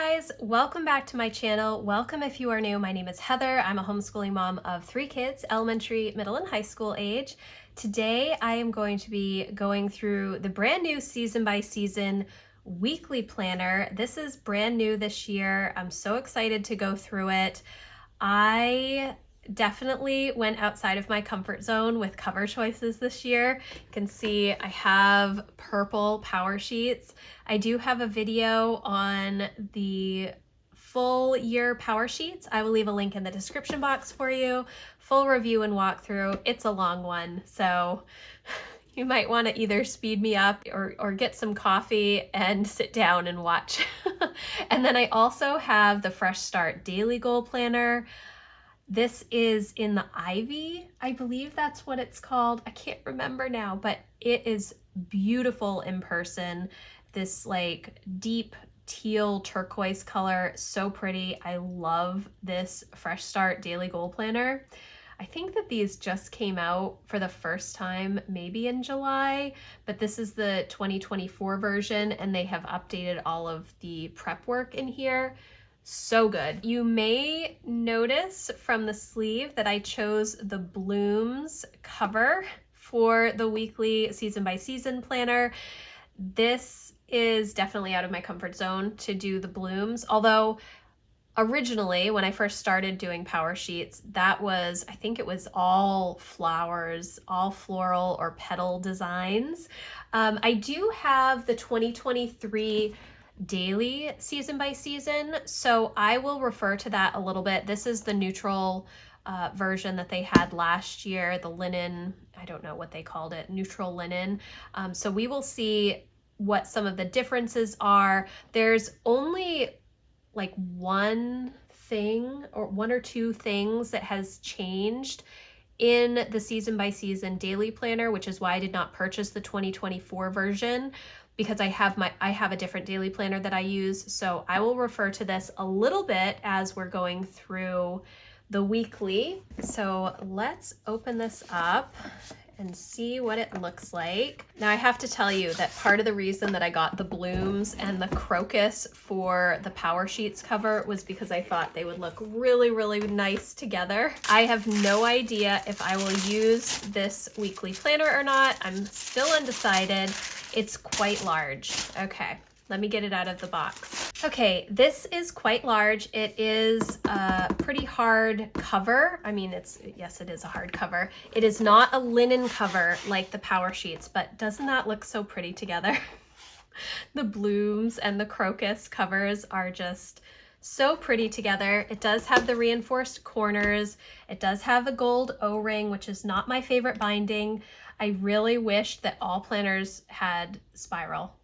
guys, welcome back to my channel. Welcome if you are new. My name is Heather. I'm a homeschooling mom of 3 kids, elementary, middle, and high school age. Today I am going to be going through the brand new season by season weekly planner. This is brand new this year. I'm so excited to go through it. I definitely went outside of my comfort zone with cover choices this year. You can see I have purple PowerSheets. I do have a video on the full year PowerSheets. I will leave a link in the description box for you. Full review and walkthrough. It's a long one, so you might want to either speed me up or get some coffee and sit down and watch. And then I also have the Fresh Start Daily Goal Planner. This is in the Ivy, I believe that's what it's called. I can't remember now, but it is beautiful in person. This like deep teal turquoise color, so pretty. I love this Fresh Start Daily Goal Planner. I think that these just came out for the first time maybe in July, but this is the 2024 version and they have updated all of the prep work in here. So good. You may notice from the sleeve that I chose the blooms cover for the weekly season by season planner. This is definitely out of my comfort zone to do the blooms, although originally when I first started doing PowerSheets, that was, I think it was all flowers, all floral or petal designs. I do have the 2023 daily season by season, so I will refer to that a little bit. This is the neutral version that they had last year, the linen, I don't know what they called it, neutral linen. So we will see what some of the differences are. There's only like one thing or one or two things that has changed in the season by season daily planner, which is why I did not purchase the 2024 version, because I have a different daily planner that I use. So I will refer to this a little bit as we're going through the weekly. So let's open this up and see what it looks like. Now I have to tell you that part of the reason that I got the blooms and the crocus for the PowerSheets cover was because I thought they would look really, really nice together. I have no idea if I will use this weekly planner or not. I'm still undecided. It's quite large. Okay, let me get it out of the box. Okay, this is quite large. It is a pretty hard cover. I mean, yes, it is a hard cover. It is not a linen cover like the PowerSheets, but doesn't that look so pretty together? The blooms and the crocus covers are just so pretty together. It does have the reinforced corners. It does have a gold O-ring, which is not my favorite binding. I really wish that all planners had spiral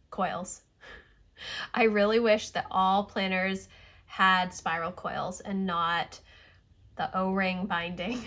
coils. I really wish that all planners had spiral coils and not the O-ring binding.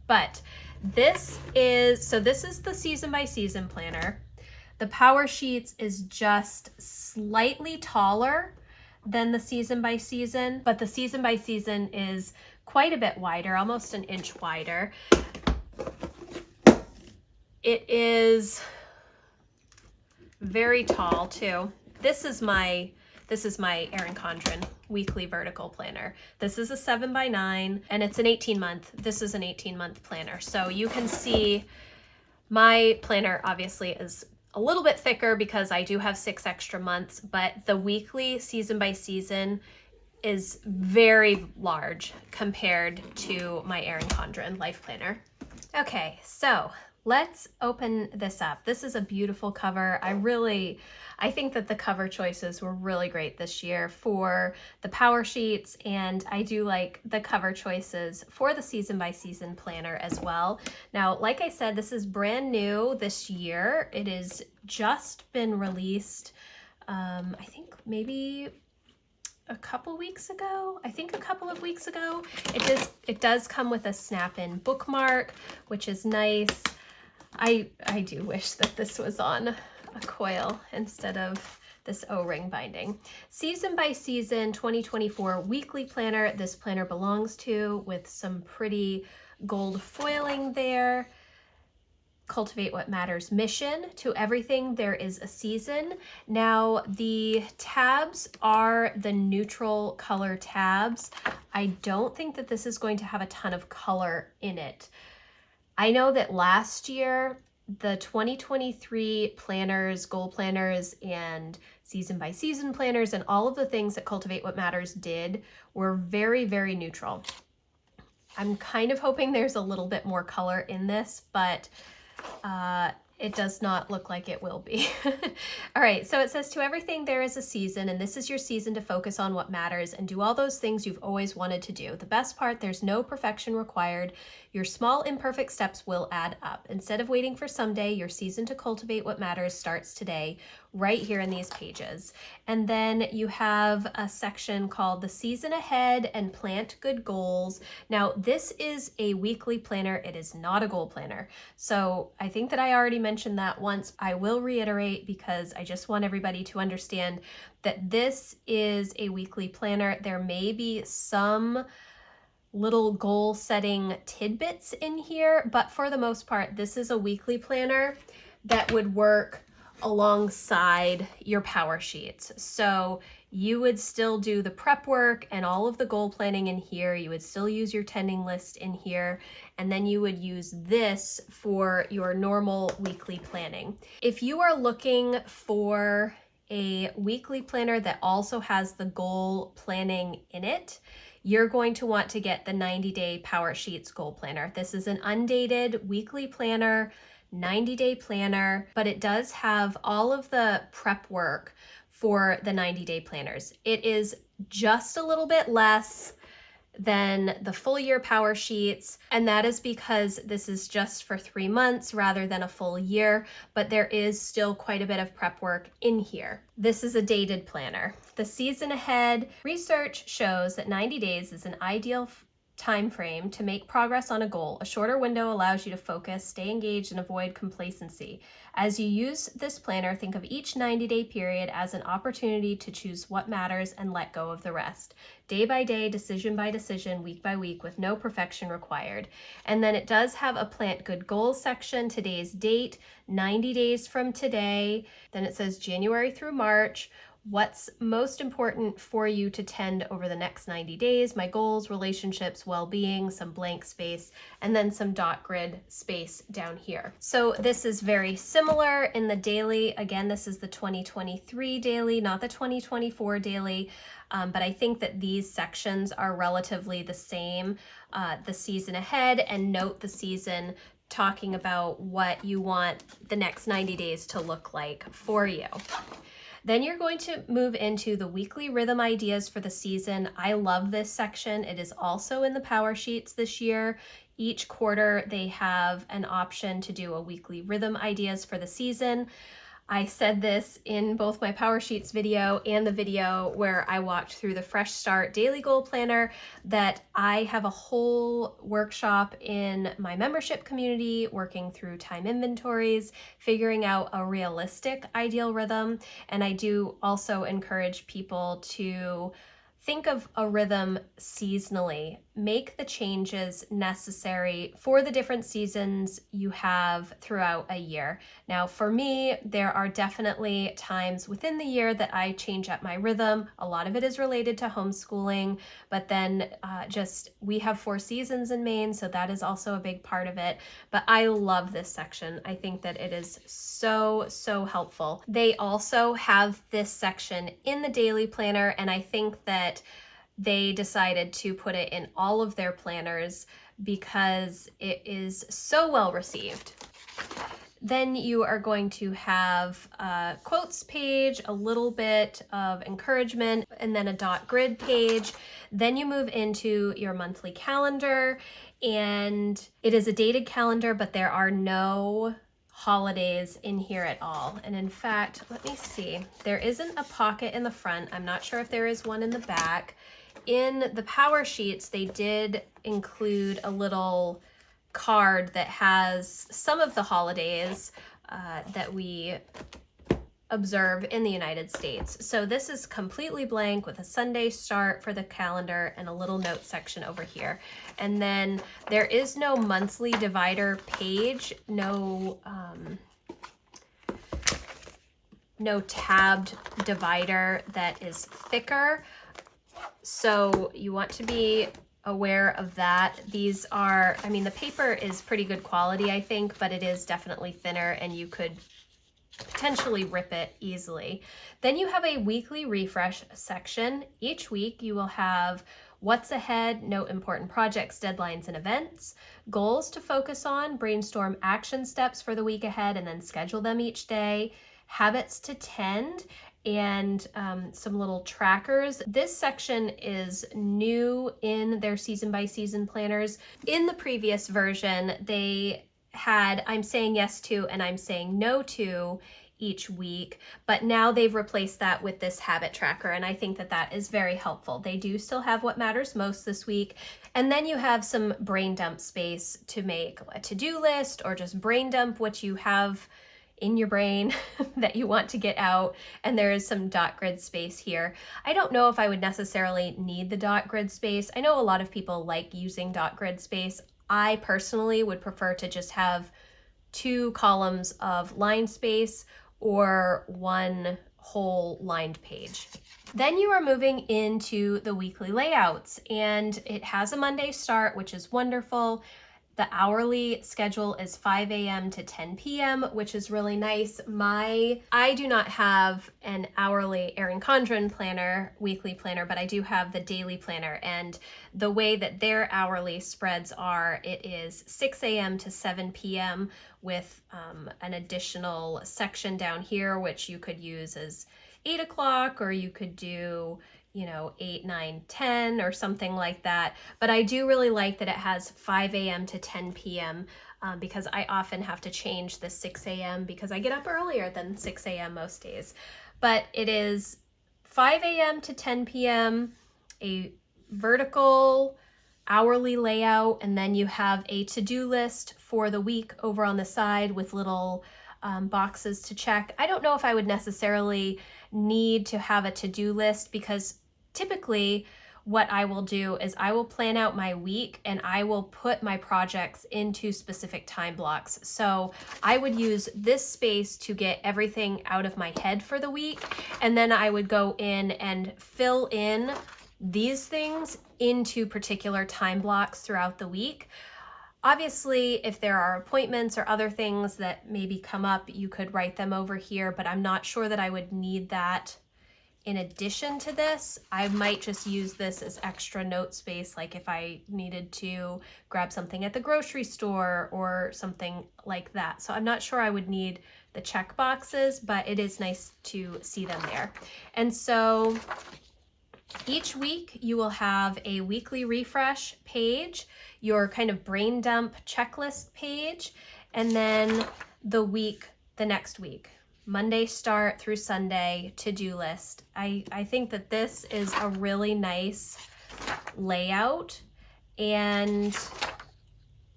But this is the season by season planner. The PowerSheets is just slightly taller than the season by season, but the season by season is quite a bit wider, almost an inch wider. It is very tall too. This is my Erin Condren weekly vertical planner. This is a 7x9 and it's an 18-month. This is an 18-month planner. So you can see my planner obviously is a little bit thicker because I do have 6 extra months, but the weekly season by season is very large compared to my Erin Condren life planner. Okay, so let's open this up. This is a beautiful cover. I think that the cover choices were really great this year for the PowerSheets, and I do like the cover choices for the season by season planner as well. Now, like I said, this is brand new this year. It has just been released, I think maybe a couple of weeks ago. It does come with a snap-in bookmark, which is nice. I do wish that this was on a coil instead of this O-ring binding. Season by season 2024 weekly planner. This planner belongs to with some pretty gold foiling there. Cultivate What Matters mission. To everything there is a season. Now the tabs are the neutral color tabs. I don't think that this is going to have a ton of color in it. I know that last year the 2023 planners, goal planners, and season by season planners, and all of the things that Cultivate What Matters did were very, very neutral. I'm kind of hoping there's a little bit more color in this, but it does not look like it will be. All right, so it says, to everything there is a season, and this is your season to focus on what matters and do all those things you've always wanted to do. The best part, there's no perfection required. Your small imperfect steps will add up. Instead of waiting for someday, your season to cultivate what matters starts today, right here in these pages. And then you have a section called the season ahead and plant good goals. Now this is a weekly planner. It is not a goal planner. So I think that I already mentioned that once. I will reiterate because I just want everybody to understand that this is a weekly planner. There may be some little goal setting tidbits in here, but for the most part, this is a weekly planner that would work alongside your PowerSheets. So you would still do the prep work and all of the goal planning in here. You would still use your tending list in here, and then you would use this for your normal weekly planning. If you are looking for a weekly planner that also has the goal planning in it, you're going to want to get the 90-day PowerSheets goal planner. This is an undated weekly planner, 90-day planner, but it does have all of the prep work for the 90-day planners. It is just a little bit less than the full year PowerSheets, and that is because this is just for 3 months rather than a full year, but there is still quite a bit of prep work in here. This is a dated planner. The season ahead research shows that 90 days is an ideal time frame to make progress on a goal. A shorter window allows you to focus, stay engaged, and avoid complacency. As you use this planner, think of each 90-day period as an opportunity to choose what matters and let go of the rest. Day by day, decision by decision, week by week, with no perfection required. And then it does have a plant good goals section, today's date, 90 days from today. Then it says January through March. What's most important for you to tend over the next 90 days? My goals, relationships, well-being, some blank space, and then some dot grid space down here. So this is very similar in the daily. Again, this is the 2023 daily, not the 2024 daily. But I think that these sections are relatively the same. The season ahead, and note the season, talking about what you want the next 90 days to look like for you. Then you're going to move into the weekly rhythm ideas for the season. I love this section. It is also in the PowerSheets this year. Each quarter they have an option to do a weekly rhythm ideas for the season. I said this in both my PowerSheets video and the video where I walked through the Fresh Start Daily Goal Planner, that I have a whole workshop in my membership community working through time inventories, figuring out a realistic ideal rhythm. And I do also encourage people to think of a rhythm seasonally. Make the changes necessary for the different seasons you have throughout a year. Now, for me, there are definitely times within the year that I change up my rhythm. A lot of it is related to homeschooling, but then we have 4 seasons in Maine, so that is also a big part of it. But I love this section. I think that it is so, so helpful. They also have this section in the daily planner, and I think that they decided to put it in all of their planners because it is so well received. Then you are going to have a quotes page, a little bit of encouragement, and then a dot grid page. Then you move into your monthly calendar, and it is a dated calendar, but there are no holidays in here at all. And in fact, let me see, there isn't a pocket in the front. I'm not sure if there is one in the back. In the PowerSheets, they did include a little card that has some of the holidays that we observe in the United States. So this is completely blank with a Sunday start for the calendar and a little note section over here. And then there is no monthly divider page, no tabbed divider that is thicker. So you want to be aware of that. These are, I mean, the paper is pretty good quality, I think, but it is definitely thinner and you could potentially rip it easily. Then you have a weekly refresh section. Each week you will have what's ahead, note important projects, deadlines, and events, goals to focus on, brainstorm action steps for the week ahead, and then schedule them each day, habits to tend, and some little trackers. This section is new in their season by season planners. In the previous version, they had I'm saying yes to and I'm saying no to each week, but now they've replaced that with this habit tracker, and I think that that is very helpful. They do still have what matters most this week, and then you have some brain dump space to make a to-do list or just brain dump what you have in your brain that you want to get out, and there is some dot grid space here. I don't know if I would necessarily need the dot grid space. I know a lot of people like using dot grid space. I personally would prefer to just have 2 columns of line space or 1 whole lined page. Then you are moving into the weekly layouts, and it has a Monday start, which is wonderful. The hourly schedule is 5 a.m. to 10 p.m., which is really nice. I do not have an hourly Erin Condren planner, weekly planner, but I do have the daily planner. And the way that their hourly spreads are, it is 6 a.m. to 7 p.m. with an additional section down here, which you could use as 8 o'clock, or you could do 8, 9, 10 or something like that. But I do really like that it has 5 a.m. to 10 p.m. Because I often have to change the 6 a.m. because I get up earlier than 6 a.m. most days. But it is 5 a.m. to 10 p.m., a vertical hourly layout, and then you have a to-do list for the week over on the side with little boxes to check. I don't know if I would necessarily need to have a to-do list, because typically what I will do is I will plan out my week and I will put my projects into specific time blocks. So I would use this space to get everything out of my head for the week, and then I would go in and fill in these things into particular time blocks throughout the week. Obviously, if there are appointments or other things that maybe come up, you could write them over here, but I'm not sure that I would need that in addition to this. I might just use this as extra note space, like if I needed to grab something at the grocery store or something like that. So I'm not sure I would need the check boxes, but it is nice to see them there. And so each week you will have a weekly refresh page, your kind of brain dump checklist page, and then the next week, Monday start through Sunday to-do list. I think that this is a really nice layout, and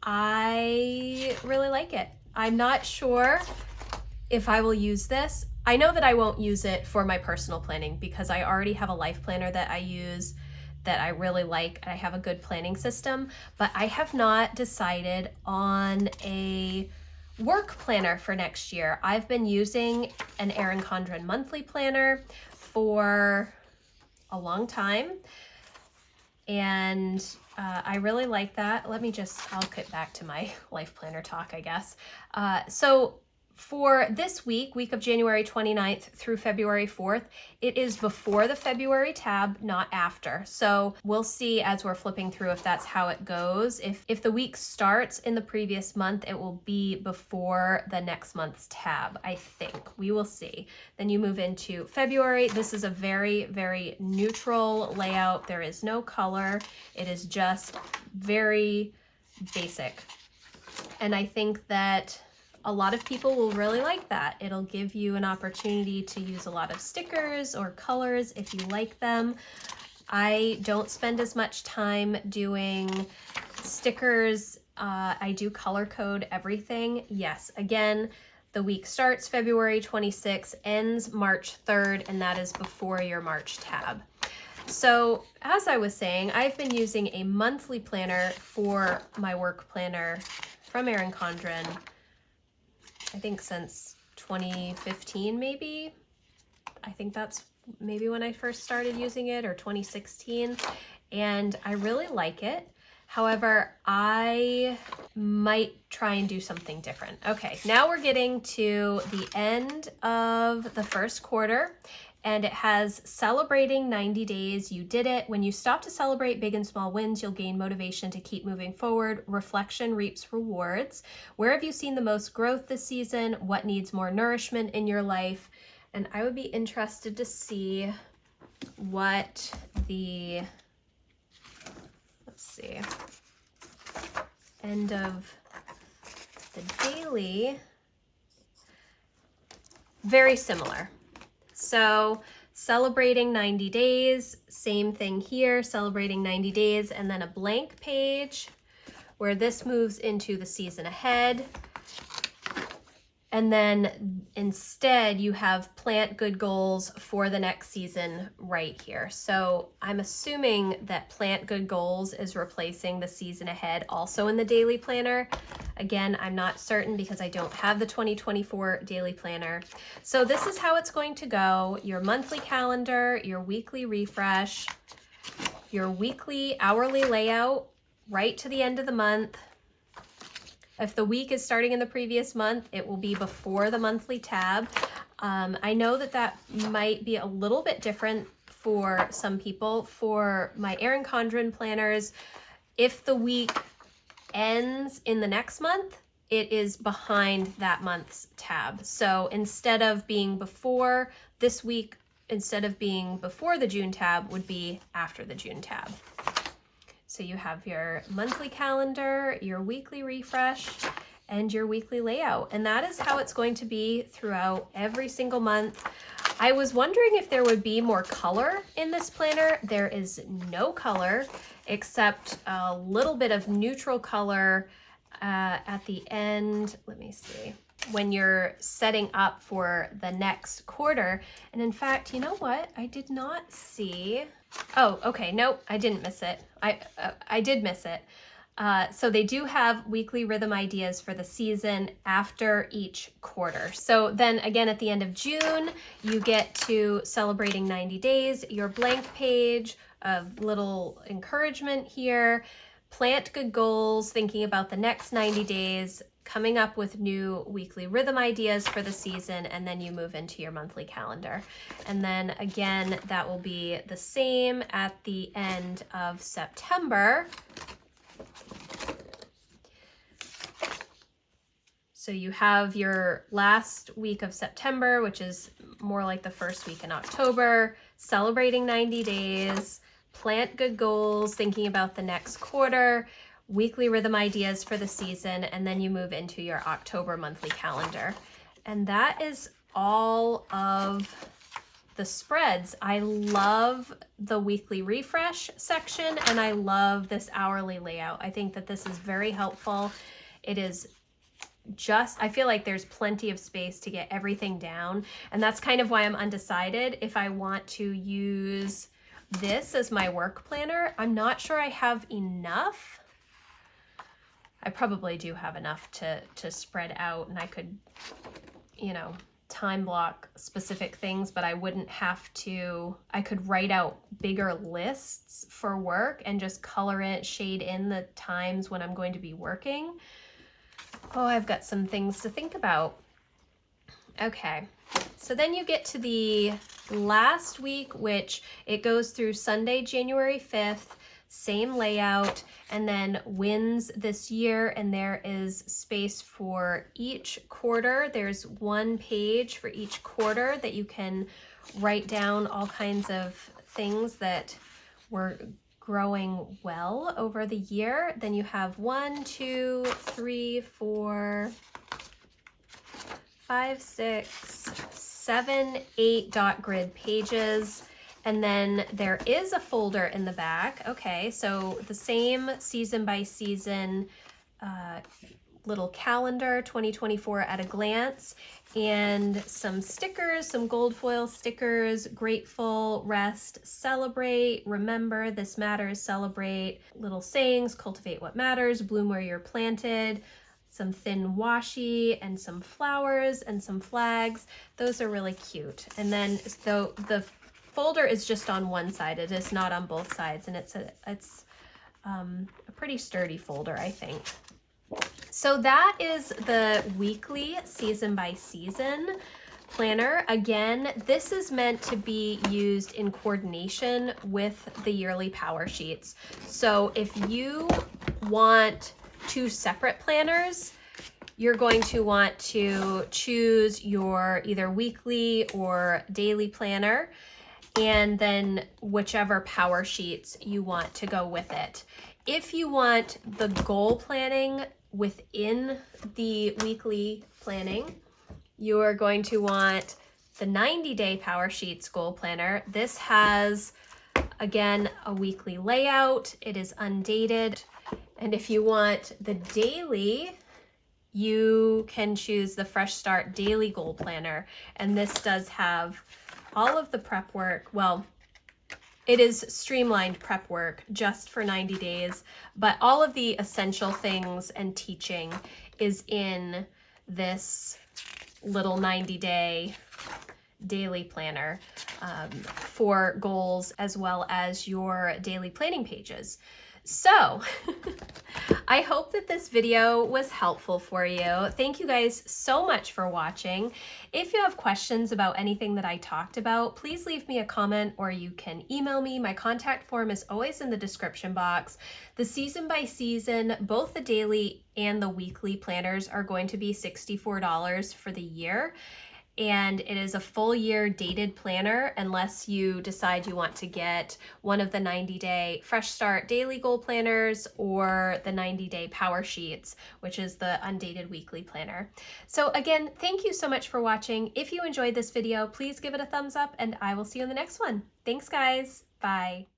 I really like it. I'm not sure if I will use this. I know that I won't use it for my personal planning because I already have a life planner that I use that I really like, and I have a good planning system, but I have not decided on a work planner for next year. I've been using an Erin Condren monthly planner for a long time, and I really like that. I'll get back to my life planner talk, I guess. So for this week of January 29th through February 4th, it is before the February tab, not after. So we'll see as we're flipping through if that's how it goes. If the week starts in the previous month, it will be before the next month's tab, I think. We will see. Then you move into February. This is a very, very neutral layout. There is no color. It is just very basic. And I think that a lot of people will really like that. It'll give you an opportunity to use a lot of stickers or colors if you like them. I don't spend as much time doing stickers. I do color code everything. Yes, again, The week starts February 26th, ends March 3rd, and that is before your March tab. So as I was saying, I've been using a monthly planner for my work planner from Erin Condren, I think since 2015 maybe. I think that's maybe when I first started using it, or 2016, and I really like it. However, I might try and do something different. Okay, now we're getting to the end of the first quarter, and it has celebrating 90 days. You did it. When you stop to celebrate big and small wins, you'll gain motivation to keep moving forward. Reflection reaps rewards. Where have you seen the most growth this season? What needs more nourishment in your life? And I would be interested to see what the, let's see, end of the daily, very similar. So celebrating 90 days, same thing here, celebrating 90 days, and then a blank page where this moves into the season ahead. And then instead you have plant good goals for the next season right here. So I'm assuming that plant good goals is replacing the season ahead also in the daily planner. Again, I'm not certain because I don't have the 2024 daily planner. So this is how it's going to go. Your monthly calendar, your weekly refresh, your weekly hourly layout right to the end of the month. If the week is starting in the previous month, it will be before the monthly tab. I know that that might be a little bit different for some people. For my Erin Condren planners, if the week ends in the next month, it is behind that month's tab. So instead of being before this week, instead of being before the June tab, would be after the June tab. So you have your monthly calendar, your weekly refresh, and your weekly layout. And that is how it's going to be throughout every single month. I was wondering if there would be more color in this planner. There is no color except a little bit of neutral color at the end. Let me see. When you're setting up for the next quarter. And in fact, you know what? I did not see. Oh, okay. Nope, I didn't miss it. I did miss it. So they do have weekly rhythm ideas for the season after each quarter. So then again, at the end of June, you get to celebrating 90 days, your blank page of little encouragement here, plant good goals, thinking about the next 90 days, coming up with new weekly rhythm ideas for the season, and then you move into your monthly calendar. And then again, that will be the same at the end of September. So you have your last week of September, which is more like the first week in October, celebrating 90 days, plant good goals, thinking about the next quarter, weekly rhythm ideas for the season, and then you move into your October monthly calendar. And that is all of the spreads. I love the weekly refresh section, and I love this hourly layout. I think that this is very helpful. It is just, I feel like there's plenty of space to get everything down, and that's kind of why I'm undecided if I want to use this as my work planner. I'm not sure I have enough. I probably do have enough to spread out, and I could, you know, time block specific things, but I wouldn't have to. I could write out bigger lists for work and just color it, shade in the times when I'm going to be working. Oh, I've got some things to think about. Okay, so then you get to the last week, which it goes through Sunday, January 5th, same layout, and then wins this year, and there is space for each quarter. There's one page for each quarter that you can write down all kinds of things that were growing well over the year. Then you have 1, 2, 3, 4, 5, 6, 7, 8 dot grid pages. And then there is a folder in the back. Okay, so the same season by season little calendar, 2024 at a glance, and some stickers, some gold foil stickers: grateful, rest, celebrate, remember, this matters, celebrate, little sayings: cultivate what matters, bloom where you're planted, some thin washi, and some flowers and some flags. Those are really cute. And then so the folder is just on one side, it is not on both sides, and it's a pretty sturdy folder, I think. So that is the weekly season by season planner. Again, this is meant to be used in coordination with the yearly PowerSheets. So if you want two separate planners, you're going to want to choose your either weekly or daily planner, and then whichever PowerSheets you want to go with it. If you want the goal planning within the weekly planning, you are going to want the 90-day PowerSheets goal planner. This has, again, a weekly layout. It is undated. And if you want the daily, you can choose the Fresh Start Daily Goal Planner. And this does have all of the prep work. Well, it is streamlined prep work just for 90 days, but all of the essential things and teaching is in this little 90-day daily planner for goals, as well as your daily planning pages. So I hope that this video was helpful for you. Thank you guys so much for watching. If you have questions about anything that I talked about, please leave me a comment, or you can email me. My contact form is always in the description box. The season by season, both the daily and the weekly planners are going to be $64 for the year. And it is a full year dated planner unless you decide you want to get one of the 90-day Fresh Start Daily Goal Planners or the 90-day PowerSheets, which is the undated weekly planner. So again, thank you so much for watching. If you enjoyed this video, please give it a thumbs up, and I will see you in the next one. Thanks, guys. Bye.